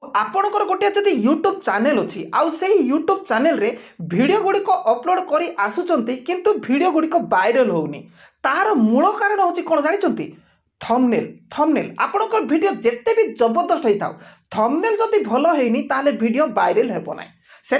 आपणकर गोटे जदि यूट्यूब चैनल अच्छी आउ से यूट्यूब चैनल रे वीडियो गुड़िक अपलोड कर आसुचंती किंतु वीडियो गुड़िक वायरल होनी तार मूल कारण हूँ कौन जानते थंबनेल थंबनेल आपणकर वीडियो जिते भी जबरदस्त होता थंबनेल जदि भल होनी ताले वीडियो वायरल हेब ना से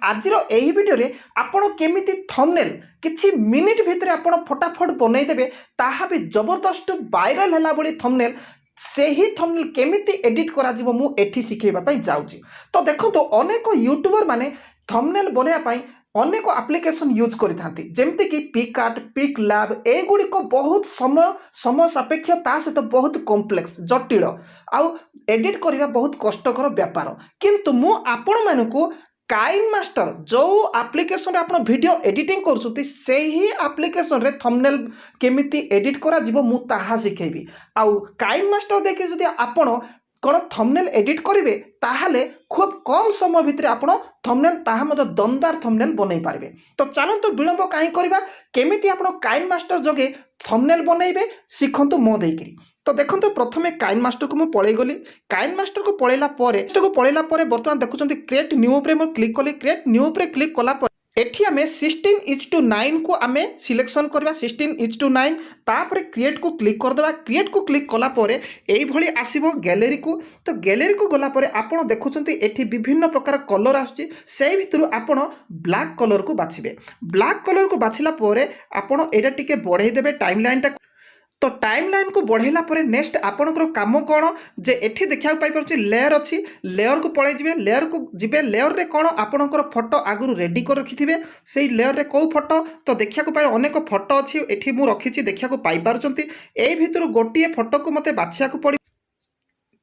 आज यही वीडियो रे आपण केमिति थंबनेल किछि मिनिट भितर आपण फटाफट बनईदेवे ताहा भी जबरदस्त वायरल हैला बड़ी थंबनेल से ही थंबनेल केमिति एडिट करा जिवो मु एठी सिखेबा पई जाउची। तो देखो तो अनेक यूट्यूबर माने थंबनेल बनया पई अनेक एप्लिकेशन यूज करिथांती जेमति कि पिकआर्ट पिक लैब एगुड़ी को बहुत समय सापेक्ष ता सहित बहुत कॉम्प्लेक्स जटिल आउ एडिट करबा बहुत कष्टकर व्यापार किंतु मु आपण मानकू काइन मास्टर जो एप्लिकेशन आप वीडियो एडिटिंग करछुती से ही एप्लिकेशन रे थंबनेल केमिति एडिट करा जिवो मु ताहा सिखेबी आउ काइन मास्टर देखि जदि आपण कोन थंबनेल एडिट करिवे ताहाले खूब कम समय भितर आपण थंबनेल ताहा मते दमदार थंबनेल बनै पारबे। तो चलंतु विलंब काहे करबा केमिति आपण काइन मास्टर जोगे थंबनेल बनैबे सिखंतु मो देकिरी। तो देखो प्रथमे काइन मास्टर को मुझे पलि गली काइन मास्टर को पलैला बर्तमान देखुं क्रिएट न्यू उपरे मैं क्लिक कली क्रिएट न्यू उपरे क्लिक कला एठी आमे 16:9 को आमे सिलेक्शन करबा 16:9 तापर क्रिएट को क्लिक कर देबा क्रिएट को क्लिक कला परे एई भली आसीबो गैलरी को। तो गैलरी को गला परे आपण देखुछंती एठी विभिन्न प्रकार कलर आछी से भितरु आपण ब्लैक कलर को बाछिबे ब्लैक कलर को बाछिला परे आपण एटा टिके बढ़ाई देबे टाइमलाइन टा। तो टाइमलाइन को बढ़ेला परे नेक्स्ट आपणकर काम कौन जे एठी देखा पाई लेयर अच्छी लेयर को पलि जाए लेयर को जीवे लेयर रे कौन आपणकर फोटो आगु रेडी कर रखिथिबे से लेयर रे कौ फोटो तो देखा पाए अनेक फोटो अच्छी एठी मु रखिछि देखा पाई पारुचंती एई भितर गोटिए फोटो को मते बाछिया को पड़ी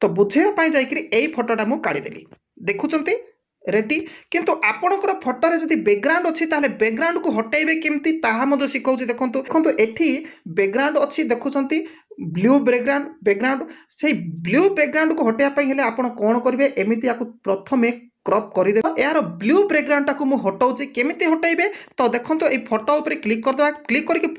तो बुझेबा पाई जाईकरी एई फोटोटा मु काढी देली देखुचंती रेडी किंतु आपणकर फोटो रे जदि बैकग्राउंड अच्छी ताले बैकग्राउंड को हटाइबे केमती ताहा मदे सिखाउची देखंतु देखंतु एठी बैकग्राउंड अच्छी देखुचंती ब्लू बैकग्राउंड से ब्लू बैकग्राउंड को हटाइबा पई हेले आपण कोन करिवे एमिति याकु प्रथमे क्रॉप कर दे यार ब्लू बैकग्राउंड टाकू मु हटाउची केमिति हटाइबे। तो देखंतु ए फोटो ऊपर क्लिक कर देबा क्लिक करके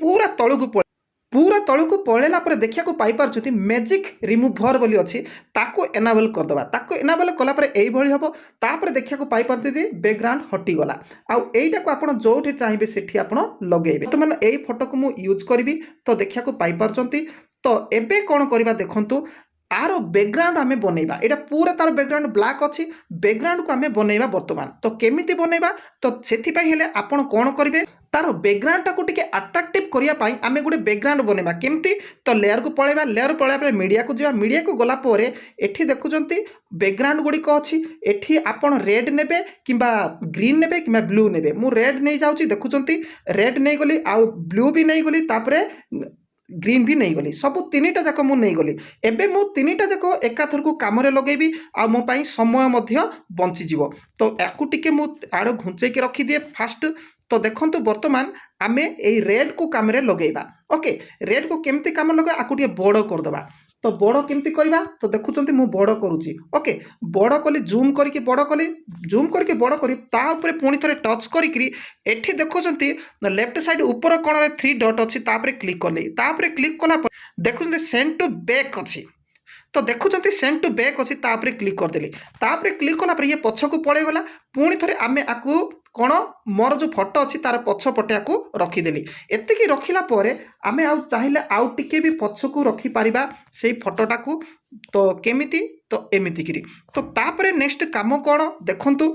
पूरा तळु पळेला पर देखा पाई पारछुती मैजिक रिमूभर बोली अच्छी ताको एनाबल करदे ताको एनाबल कला पर एई भली हबो तापर देखा पाई पारछुती बैकग्राउंड हटी गला आउ एईटा को आपण जोठी चाहिबे सेठी आपण लगेबे। तो माने एई फोटो को मु यूज करबी तो देखा पाई पारछंती। तो एबे कोन करबा देखंतु आर बैकग्राउंड आमे बनैबा एटा पूरा तार बैकग्राउंड ब्लैक अच्छी बैकग्राउंड को आमे बनैबा वर्तमान तो केमिति बनैबा तो सेथि पई हेले आपण कोन करिवे तार बैकग्राउंड टाको टिके अट्रैक्टिव करिया पाई आमे गुडे बैकग्राउंड बनैबा केमती तो लेयर को पळेबा लेयर पळेबा पर मीडिया को जिबा मीडिया को गला परे एठी देखुचंती बैकग्राउंड गुडी को अछि एठी आपण रेड नेबे किबा ग्रीन नेबे किबा ब्लू नेबे मु रेड नै जाउची देखुचंती रेड नै गली आ ब्लू भी नै गली तापरे ग्रीन भी नहीं गली सब तीनटा जाक मु नहीं गली एबे मु तीनटा जाक एकाथर को काम रे लगेबी आ मो पई समय मध्य बंची जीवो। तो याकू टिके मु आड़ घुंचै के रखी दिए फास्ट। तो देखंतु वर्तमान आमे ए रेड को काम रे लगेबा ओके रेड को केमती काम लगे आकू टिके बड़ कर दबा। तो बड़ केमती करबा तो देखुचंती मु बड़ करूची ओके बड़ कली जूम करके बड़ कली जूम करके बड़ करी ता ऊपर पुणी थरे टच करी एठी देखुचंती लेफ्ट साइड ऊपर कोण रे 3 डॉट अछि तापरे क्लिक करले तापरे क्लिक कला देखुचंती सेंड टू बैक अछि तो देखुचंती सेंड टू बैक अछि तापरे क्लिक कर देली तापरे क्लिक कला पर ये पछ को पळे गला पुणी थरे आमे आकू कौन मोर जो फोटो अच्छी तार पछ पटिया को रखीदेली एतिकी रखिला परे आमे आउ चाहिए आउ टिके भी पछ को रखी पारिबा से फोटोटा को। तो केमिति तो एमिति करी तो तापरे नेक्स्ट काम कौन देखंतु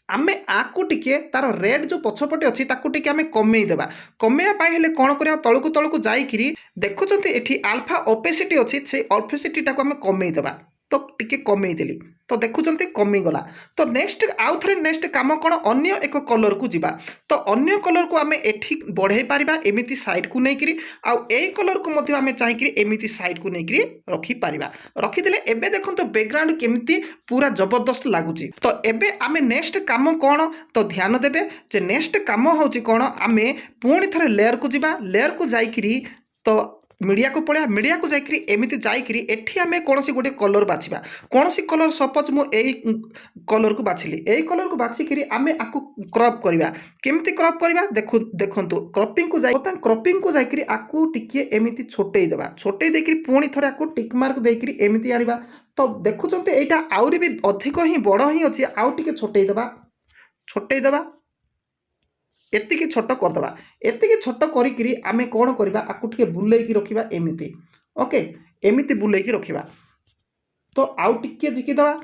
आमे आकू टिके तार रेड जो पछपटे अच्छी ताकू टिके आमे कमेई देबा कमेया पाई हेले कोन करिया तळकु जाईकिरी देखुचंती एठी अल्फा ओपेसिटी अच्छी से ओपेसिटी टाको आमे कमेई देबा तो टिके कमेई देली तो देखुचंती कमी गला। तो नेक्स्ट आउ थरे नेक्स्ट काम कोन अन्य एक कलर को जिबा तो अन्य कलर को आमे एठी बढ़ाई पारिबा एमिति साइड को नै करी आ ए कलर को मध्ये आमे चाहि करी एमिति साइड को नै करी रखी पारिबा रखी देले एबे देखंतो बैकग्राउंड केमिति पूरा जबरदस्त लागुची। तो एबे आमे नेक्स्ट काम कोन तो ध्यान देबे जे नेक्स्ट काम होची कोन आमे पुणी थरे लेयर को जिबा लेयर को जाई करी तो मीडिया को पड़े मीडिया को जाकरी एमती जाकरी एठी आमे कोनसी गोटे कलर बाछिबा कोनसी कलर सपोज मु एई कलर को बाछिली एई कलर को बाछिकरी आमे आकु क्रॉप करबा केमती क्रॉप करबा देखंतु क्रॉपिंग को जाई क्रॉपिंग को जाकरी आकु टिके एमती छोटेई देबा छोटेई देकरी पुणी थरे आकु टिक मार्क देकरी एमती आनिबा। तो देखुंत यहाँ आउरी भी अधिक ही बड़ ही अच्छी आउ टे छोटेदबा एतिकी छोट करदे एतिकी छोट करी आमे कौन करवा आपको टे बुलेकी रखा एमती ओके एमती बुलेकी रखा तो आउ टिके झिकीदबा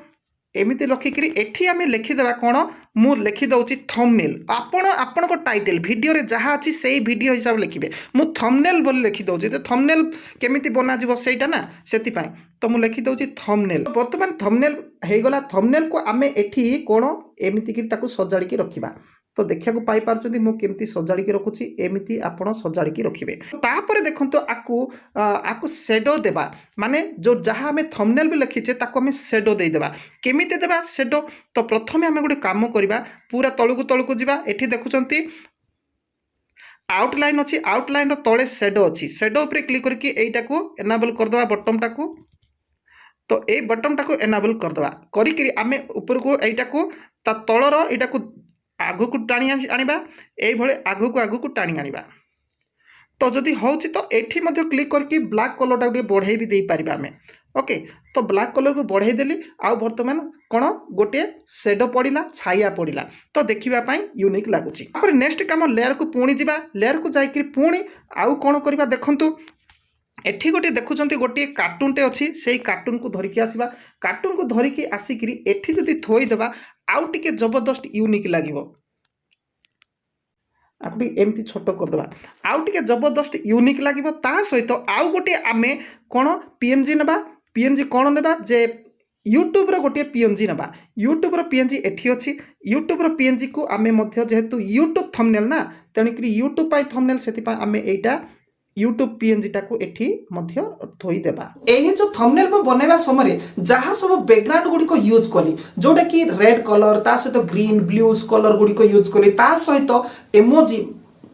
एमती रखिकी एठी आमे लिखिदेवा कौन मु लिखिदे थंबनेल आपण टाइटल वीडियो रे जहाँ अच्छी से वीडियो हिसाब से लिखे मु थंबनेल बोली लिखिदे तो थंबनेल केमिति बना जीवो सेटा ना सेति पाई तो मु लिखिदे थंबनेल बर्तमान थंबनेल हेगला थंबनेल को आमे एठी कौन एमती कि ताकू सजाड़ी रखिबा तो देखा पाई पार्टी मुझे सजाड़ी रखुची एमती आपण सजाड़ी रखिए तापर देखो आकु शेडो देवा माने जो जहाँ आम थंबनेल भी लिखीचे ताको आम शेडो देदेबा केमिति देबा शेडो तो प्रथम आम गोटे काम करवा पूरा तलू जावा एठी देखुंती आउटलाइन अच्छी आउटलाइन तले शेडो अच्छी शेडो उपर क्लिक करके एटाको एनाबल करदे बटन टाकू तो ये बटन टाको एनाबल करदे करी आम ऊपर को एटाको ता तलर एटाको आगु को टाणी आनिबा ये आगु को टाणी आनिबा तो जदि होची तो एठी मध्य क्लिक करके ब्लैक कलर टा बढ़ाई भी दे पारिबा आमे ओके तो ब्लैक कलर को बढ़ाई देली आ वर्तमान कौन गोटे शेडो पड़िला छाया पड़िला तो देखा यूनिक लगुच नेक्स्ट काम लेयर को पुणी जा लेयर को जाकि पुणी आउ कौन करवा देखंतु एठी गोटे देखुं गोटे कार्टूनटे अच्छी से कार्टून को धरिकी आसवा कार्टून को धरिकी आसिकी एठी जदि थोईदेवा आउ टिके जबरदस्त यूनिक लगे आपको एमती छोट करदे आउ टिके जबरदस्त यूनिक लगे सहित आउ गोटे आमे कौन पीएनजी नबा पीएनजी कौन नेबा जे यूट्यूब रो गोटे पीएनजी नबा यूट्यूब रो पीएनजी एठी अछि यूट्यूब रो पीएनजी को आमे मध्य जेहेतु यूट्यूब थंबनेल ना तेणुकरी यूट्यूब पाई थंबनेल सेति पाई आमे एटा यूट्यूब पीएनजी टाको एठी मध्य थोई देबा एही जो थंबनेल को बनेबा समय जहाँ सब बैकग्राउंड गुडी को यूज कली जोटा कि रेड कलर ता सहित ग्रीन ब्लूज कलर गुडी को यूज कली ता सहित इमोजी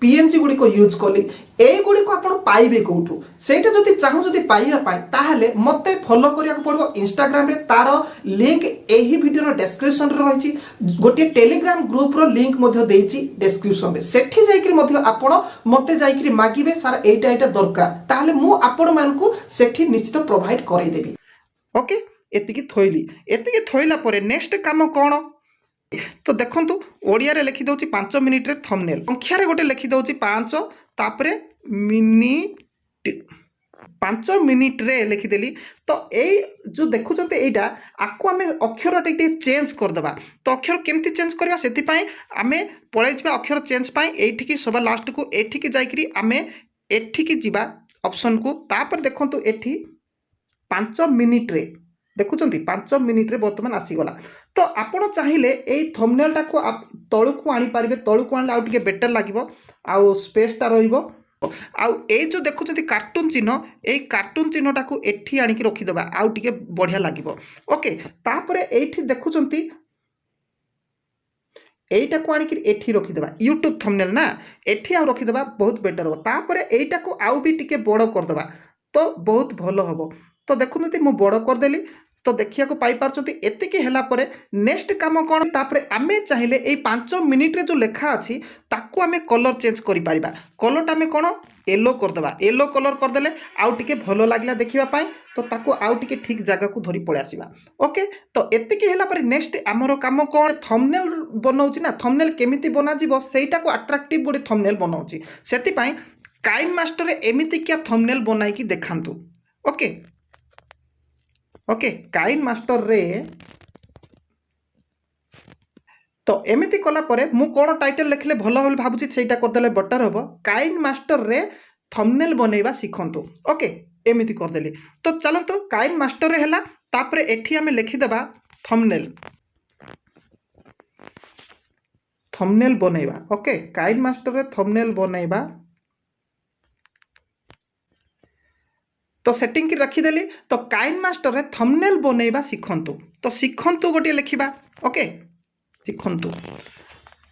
पीएनजी गुडी को यूज कली ए गुडी को आपण पाइबे कोठू सेटा जति चाहू जति पाइबा पाई ताहाले मते फॉलो करिया को पड़ो इंस्टाग्राम रे तार लिंक एही वीडियो रो डिस्क्रिप्शन रे रहिछि गोटे टेलीग्राम ग्रुप रो लिंक मध्य देइछि डिस्क्रिप्शन रे सेठी जाईकरी मध्य आपण मते जाईकरी मागिबे सारा एटा दरकार ताहाले मु आपण मानकू सेठी निश्चित प्रोवाइड करै देबी ओके एतिकी थोइला परे नेक्स्ट काम कोन तो देखंतु ओडिया रे लिखि दउछि 5 मिनिट रे थंबनेल संख्या रे गोटे लिखि दउछि 5 तापरे मिनिट 5 मिनिट रे लिखिदेली तो यही जो देखुंत यहाँ आपको आम अक्षर टे चेंज करदे तो अक्षर केमती चेंज करवा से आम पलि अक्षर चेंज पाई ये सब लास्ट को एठिकी जाकि आम एठिकी जीवा ऑप्शन को तापर देखंतु एठी 5 मिनिट रे देखुंत 5 मिनिट रे बर्तमान आसीगला तो आपण चाहिए यही थंबनेल टाको तलू को आनी पारिबे तलू को आनले आउ टिके बेटर लागिवो आउ स्पेसटा रहिबो आउ ए जो देखुंत कार्टून चिन्ह ए कार्टून चिन्ह टाको एठी आनिकी रखिदेबा आउ टिके बढ़िया लागिवो ओके तापरे एठी देखुंत एटा को आनिकी एठी रखिदेबा यूट्यूब थंबनेल ना एठी आउ रखिदेबा बहुत बेटर हो तापरे एटा को आउ भी टिके बड़ करदेबा तो बहुत भलो हबो तो देखुंत मु बड़ करदेली तो देखिया को पाई पारछंती एतिकी हैला परे नेक्स्ट काम कोन तापरे आमे चाहिले ए 5 मिनिट रे जो लेखा अछि ताको आमे कलर चेंज करि पारिबा कलर आमे कोन येलो कर देबा येलो कलर कर देले आउ टिके भलो लागला देखिबा पाई तो ताको आउ टिके ठीक जगह को धरि पळे आसीबा ओके तो एतिकी हैला परे नेक्स्ट हमरो काम कोन थंबनेल बनाउची ना थंबनेल केमिति बना जीवो सेटा को अट्रैक्टिव गोटे थंबनेल बनाउची सेति पाई काइन मास्टर रे एमिति क्या थंबनेल बनाई कि देखांतु ओके ओके काइन मास्टर रे तो एमिति कला परे मु कोन टाइटल लिखले भलो होल भाबुची सेटा कर देले बेटर होबो काइन मास्टर रे थंबनेल बनेबा सिखंतु ओके एमिति कर देली तो चलंतु काइन मास्टर रे हला तापरे एठी हमें लिखि देबा थंबनेल थंबनेल बनेबा ओके काइन मास्टर रे थंबनेल बनेबा तो सेटिंग की रखीदेली तो काइन मास्टर रे थंबनेल बनेबा सिखंतु तो सिखंतु गोटे लिखिबा ओके सिखंतु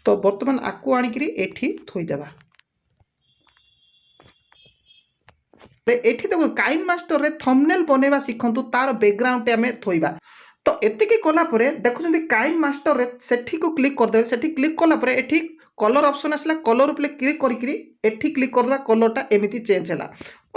तो वर्तमान आकु आनिकरी एठी थोई देबा एठी देखो काइन मास्टर रे थंबनेल बनेबा सिखंतु तार बैकग्राउंड टे हमें थोइबा तो एतिकी कला परे देखुछन्ती काइन मास्टर रे सेठी को क्लिक कर देबे सेठी क्लिक कला परे एठी कलर ऑप्शन आसला कलर उपले क्लिक करिकरी एठी क्लिक करबा कलरटा एमिति चेंज हला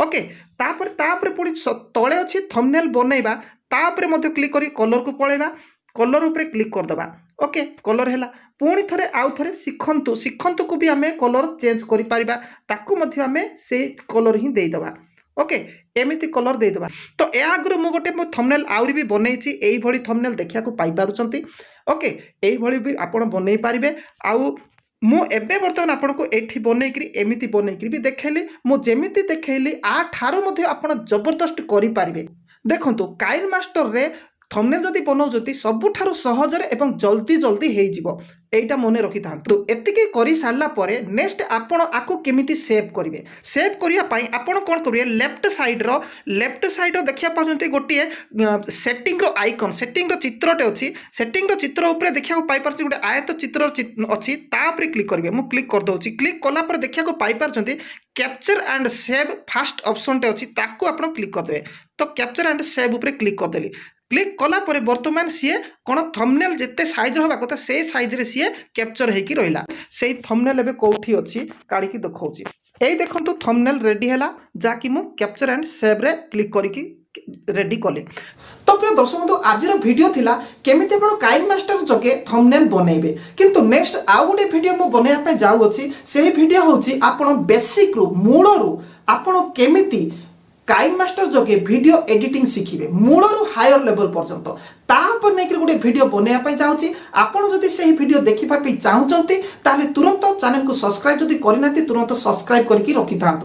ओके तापर पुणी तळे अछि थंबनेल बनेबा तापर मध्य क्लिक करी कलर को पळेबा कलर उपरे क्लिक करदबा ओके कलर हैला पुणी थरे आउ थरे शिखंतु शिखंतु को भी आमे कलर चेंज करि पारिबा ताकू मध्य आमे से कलर ही देई दबा ओके एमिति कलर दे दबा तो ए आगु मु गोटे मो थंबनेल आउरी भी बनैछि एई भली थंबनेल देखिया को पाई पारुचंती ओके एई भली भी आपण बनै पारिबे आउ मु एबे बर्तमान आपन को एठी बनैकरी एमिति बनैकरी भी देखैली मु जेमिति देखैली आ ठारो मध्ये आपण जबरदस्त करि पारिबे देखंतु काइन मास्टर रे थंबनेल जदि बनाउजती सबुठारु सहजरे एवं जल्दी जल्दी हेई जिवो एटा मने रखि थांतु एतिके करि सारला परे नेक्स्ट आपण आकु केमिति सेव करिवे सेव करिया पई आपण कोन करिवे लेफ्ट साइड रो देखिया पाछंती गोटिए सेटिंग रो आइकन सेटिंग रो चित्रटे अछि सेटिंग रो चित्र ऊपर देखिया को पाई परछि गोटे आयत चित्र अछि ता ऊपर क्लिक करिवे मु क्लिक कर दोछि क्लिक कला पर देखिया को पाई परछंती capture and save fast option टे अछि ताकू आपण क्लिक कर देबे तो कैप्चर एंड सेव ऊपर क्लिक कर देली क्लिक कला परे वर्तमान सीए कोन थंबनेल जेते साइज होबा कथा से साइज रे सीए कैप्चर हेकी रहिला सेही थंबनेल एबे कोठी अछि काढी की देखौछि एई देखंतु थंबनेल रेडी हैला जाकी मु कैप्चर एंड सेव रे क्लिक करी की रेडी कले तो प्रिय दर्शक बंधु आज वीडियो थिला केमिति आपण काइन मास्टर जगे थंबनेल बनेबे किंतु नेक्स्ट आ गोटे वीडियो मु बनेया पे जाउ अछि सेही वीडियो होछि आपण बेसिक रु मूल रु आपण केमिति काइन मास्टर जगे वीडियो एडिटिंग शिखिबे मूलरू हायर लेवल पर्यंत तापर नेकरी गोटे वीडियो बनेया पई जाउची आपण जदि सेही वीडियो देखि पापी चाहुचंती ताले तुरंत चैनल को सब्सक्राइब जदि करिनाती तुरंत सब्सक्राइब करके रखि थांतु।